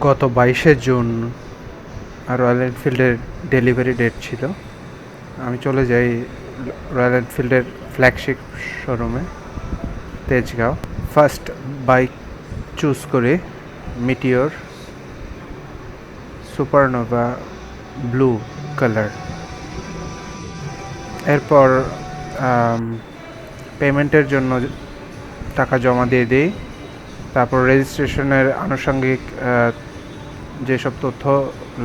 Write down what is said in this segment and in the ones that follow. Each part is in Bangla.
গত 22শে জুন রয়্যাল এনফিল্ডের ডেলিভারি ডেট ছিল। আমি চলে যাই রয়্যাল এনফিল্ডের ফ্ল্যাগশিপ শোরুমে তেজগাঁও। ফার্স্ট বাইক চুজ করি মিটিওর সুপারনোভা ব্লু কালার। এরপর পেমেন্টের জন্য টাকা জমা দিয়ে দিই। তারপর রেজিস্ট্রেশনের আনুষঙ্গিক যেসব তথ্য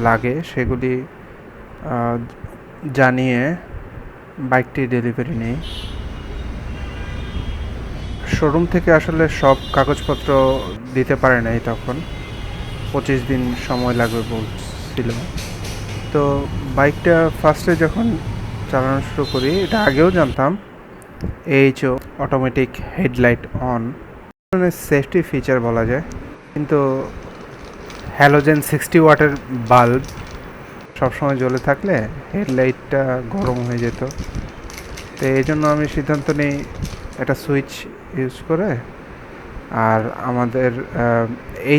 লাগে সেগুলি জানিয়ে বাইকটি ডেলিভারি নেই। শোরুম থেকে আসলে সব কাগজপত্র দিতে পারে নাই, তখন 25 দিন সময় লাগবে বলছিল। তো বাইকটা ফার্স্টে যখন চালানো শুরু করি, এটা আগেও জানতাম, HO automatic headlight on, safety feature বলা যায়। কিন্তু হ্যালোজেন 60 ওয়াটের বাল্ব সবসময় জ্বলে থাকলে হেডলাইটটা গরম হয়ে যেত। তো এই জন্য আমি সিদ্ধান্ত নিই একটা সুইচ ইউজ করে, আর আমাদের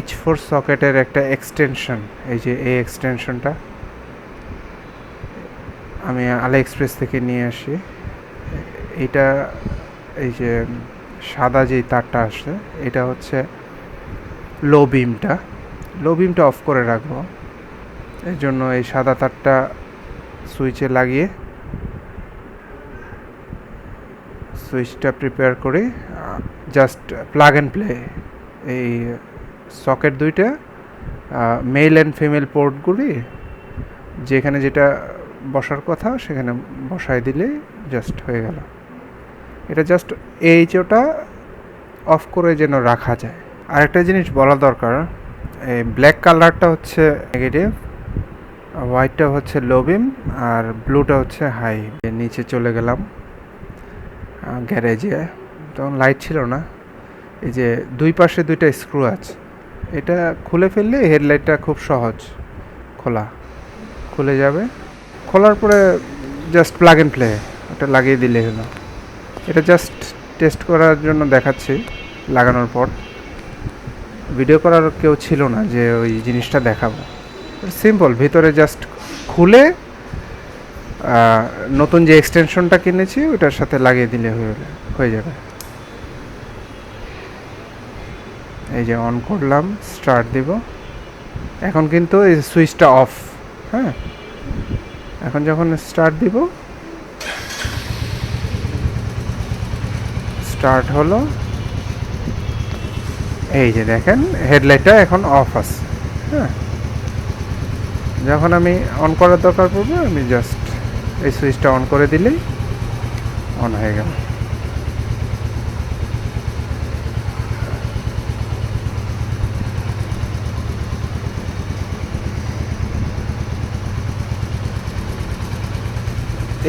H4 সকেটের একটা এক্সটেনশন, এই যে এই এক্সটেনশনটা আমি আলি এক্সপ্রেস থেকে নিয়ে আসি। এটা এই যে সাদা যে তারটা আসে, এটা হচ্ছে লো বিমটা অফ করে রাখবো। এর জন্য এই সাদা তারটা সুইচে লাগিয়ে সুইচটা প্রিপেয়ার করি। Just plug and play. এই সকেট দুইটা মেল অ্যান্ড ফিমেল পোর্টগুলি যেখানে যেটা বসার কথা সেখানে বসায় দিলে জাস্ট হয়ে গেল। এটা জাস্ট এইচওটা অফ করে যেন রাখা যায়। আরেকটা জিনিস বলা দরকার, এই ব্ল্যাক কালারটা হচ্ছে নেগেটিভ, হোয়াইটটা হচ্ছে লো বিম, আর ব্লুটা হচ্ছে হাই। নিচে চলে গেলাম গ্যারেজে, তখন লাইট ছিল না। এই যে দুই পাশে দুইটা স্ক্রু আছে, এটা খুলে ফেললে হেডলাইটটা খুব সহজ খুলে যাবে। খোলার পরে জাস্ট প্লাগ অ্যান্ড প্লে, ওটা লাগিয়ে দিলে হলো। এটা জাস্ট টেস্ট করার জন্য দেখাচ্ছি। লাগানোর পর ভিডিও করার কেউ ছিল না যে ওই জিনিসটা দেখাবো। সিম্পল, ভিতরে জাস্ট খুলে নতুন যে এক্সটেনশনটা কিনেছি ওটার সাথে লাগিয়ে দিলে হয়ে যাবে। এই যে অন করলাম, স্টার্ট দিব। এখন কিন্তু এই সুইচটা অফ। হ্যাঁ, এখন যখন স্টার্ট দিব, স্টার্ট হলো। এই যে দেখেন হেডলাইটটা এখন অফ আছে। হ্যাঁ, যখন আমি অন করার দরকার পড়বে আমি জাস্ট এই সুইচটা অন করে দিলেই অন হয়ে গেল।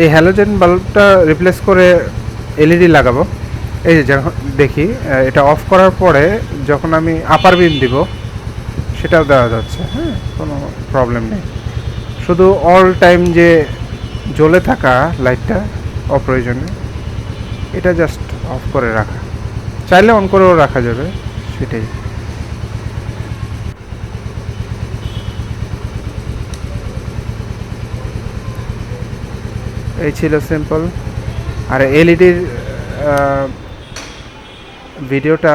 এই হ্যালোজেন বাল্বটা রিপ্লেস করে এলইডি লাগাবো। এই যে যখন দেখি এটা অফ করার পরে যখন আমি আপার বিম দিব সেটাও দেওয়া যাচ্ছে। হ্যাঁ, কোনো প্রবলেম নেই। শুধু অল টাইম যে জ্বলে থাকা লাইটটা অপ্রয়োজনে, এটা জাস্ট অফ করে রাখা, চাইলে অন করেও রাখা যাবে, সেটাই। এই ছিল সিম্পল। আর এলইডির ভিডিওটা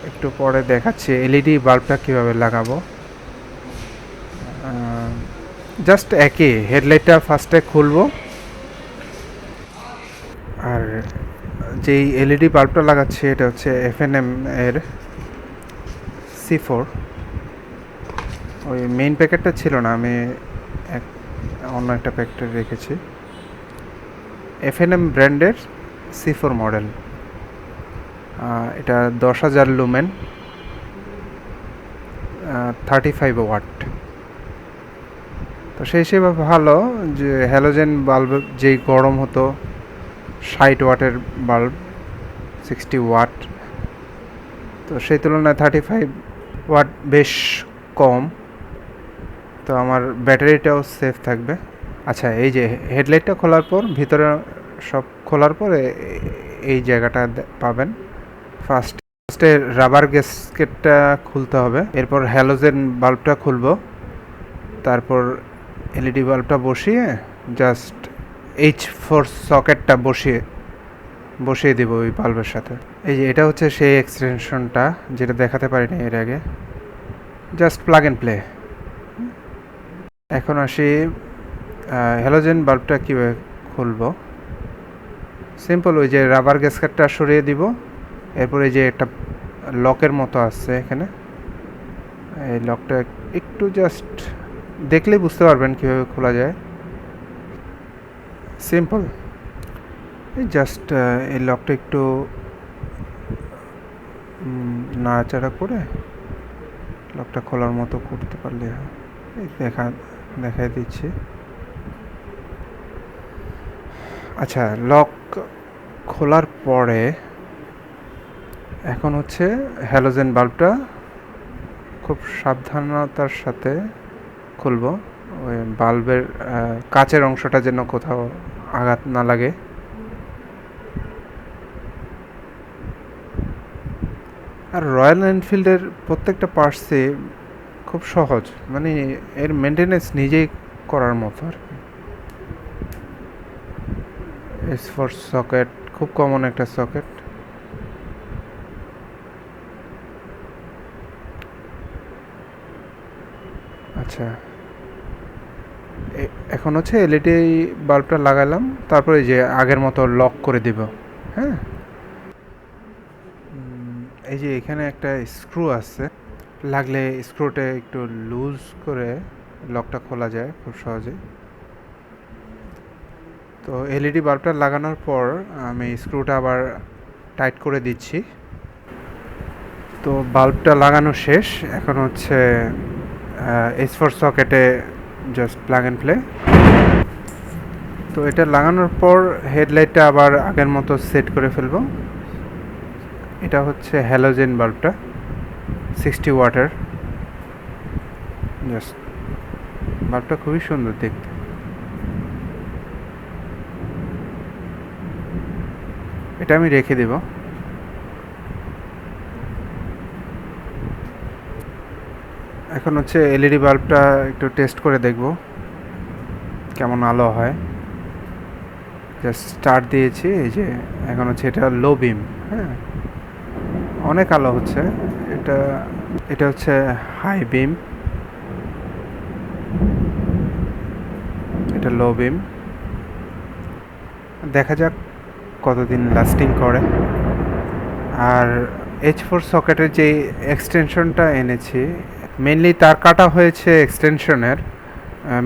একটু পরে দেখাচ্ছি, এলইডি বাল্বটা কীভাবে লাগাবো। জাস্ট একই, হেডলাইটটা ফার্স্টে খুলবো, আর যেই এলইডি বাল্বটা লাগাচ্ছি এটা হচ্ছে F&M এর C4। ওই মেইন প্যাকেটটা ছিল না, আমি অন্য একটা প্যাকেটে রেখেছি। F&M ব্র্যান্ডের C4 মডেল। এটা 10,000 লুমেন, 35 ওয়াট। তো সেই হিসেবে ভালো, যে হ্যালোজেন বাল্ব যেই গরম হতো 60 ওয়াটের বাল্ব 60 ওয়াট, তো সেই তুলনায় 35 ওয়াট বেশ কম। তো আমার ব্যাটারিটাও সেফ থাকবে। আচ্ছা, এই যে হেডলাইটটা খোলার পর, ভিতরে সব খোলার পরে এই জায়গাটা পাবেন ফার্স্ট ফার্স্টে রাবার গ্যাসকেটটা খুলতে হবে, এরপর হ্যালোজেন বাল্বটা খুলবো, তারপর এলইডি বাল্বটা বসিয়ে জাস্ট H4 সকেটটা বসিয়ে দেবো ওই বাল্বের সাথে। এই যে এটা হচ্ছে সেই এক্সটেনশনটা যেটা দেখাতে পারিনি এর আগে, জাস্ট প্লাগ অ্যান্ড প্লে। এখন আসি হ্যালোজেন বাল্বটা কীভাবে খুলবো। সিম্পল, ওই যে রাবার গ্যাসকেটটা সরিয়ে দিব, এরপরে যে একটা লকের মতো আছে এখানে, এই লকটা একটু জাস্ট দেখলেই বুঝতে পারবেন কীভাবে খোলা যায়। সিম্পল, এই জাস্ট এই লকটা একটু নাড়াচাড়া করে লকটা খোলার মতো করতে পারলে এই দেখাই দিচ্ছি। আচ্ছা, লক খোলার পরে এখন হচ্ছে হ্যালোজেন বাল্বটা খুব সাবধানতার সাথে খুলবো, ওই বাল্বের কাচের অংশটা যেন কোথাও আঘাত না লাগে। আর রয়্যাল এনফিল্ডের প্রত্যেকটা পার্টসে খুব সহজ, মানে এর মেনটেনেন্স নিজেই করার মতো আর কি। H4 সকেট খুব কমন একটা সকেট। আচ্ছা, এখন হচ্ছে এলইডি বাল্বটা লাগালাম, তারপরে যে আগের মতো লক করে দিব। হ্যাঁ, এই যে এখানে একটা স্ক্রু আছে, লাগলে স্ক্রুটা একটু লুজ করে লকটা খোলা যায় খুব সহজে। তো এলইডি বাল্বটা লাগানোর পর আমি স্ক্রুটা আবার টাইট করে দিচ্ছি। তো বাল্বটা লাগানো শেষ, এখন হচ্ছে H4 সকেটে জাস্ট প্লাগ অ্যান্ড প্লে। তো এটা লাগানোর পর হেডলাইটটা আবার আগের মতো সেট করে ফেলবো। এটা হচ্ছে হ্যালোজেন বাল্বটা 60 ওয়াটের। জাস্ট বাল্বটা খুবই সুন্দর দেখতে। এটা আমি রেখে দেব। এখন হচ্ছে এলইডি বাল্বটা একটু টেস্ট করে দেখব কেমন আলো হয়। জাস্ট স্টার্ট দিয়েছি, এই যে এখন হচ্ছে এটা লো বিম। হ্যাঁ, অনেক আলো হচ্ছে। এটা হচ্ছে হাই বিম, এটা লো বিম। দেখা যাক কতদিন লাস্টিং করে। আর H4 সকেটের যে এক্সটেনশনটা এনেছি, মেনলি তার কাটা হয়েছে এক্সটেনশনের,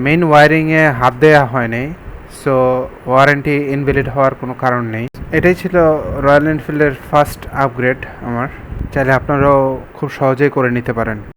মেইন ওয়ারিংয়ে হাত দেওয়া হয়নি, সো ওয়ারেন্টি ইনভ্যালিড হওয়ার কোনো কারণ নেই। এটাই ছিল রয়্যাল এনফিল্ডের ফার্স্ট আপগ্রেড আমার। চাইলে আপনারাও খুব সহজেই করে নিতে পারেন।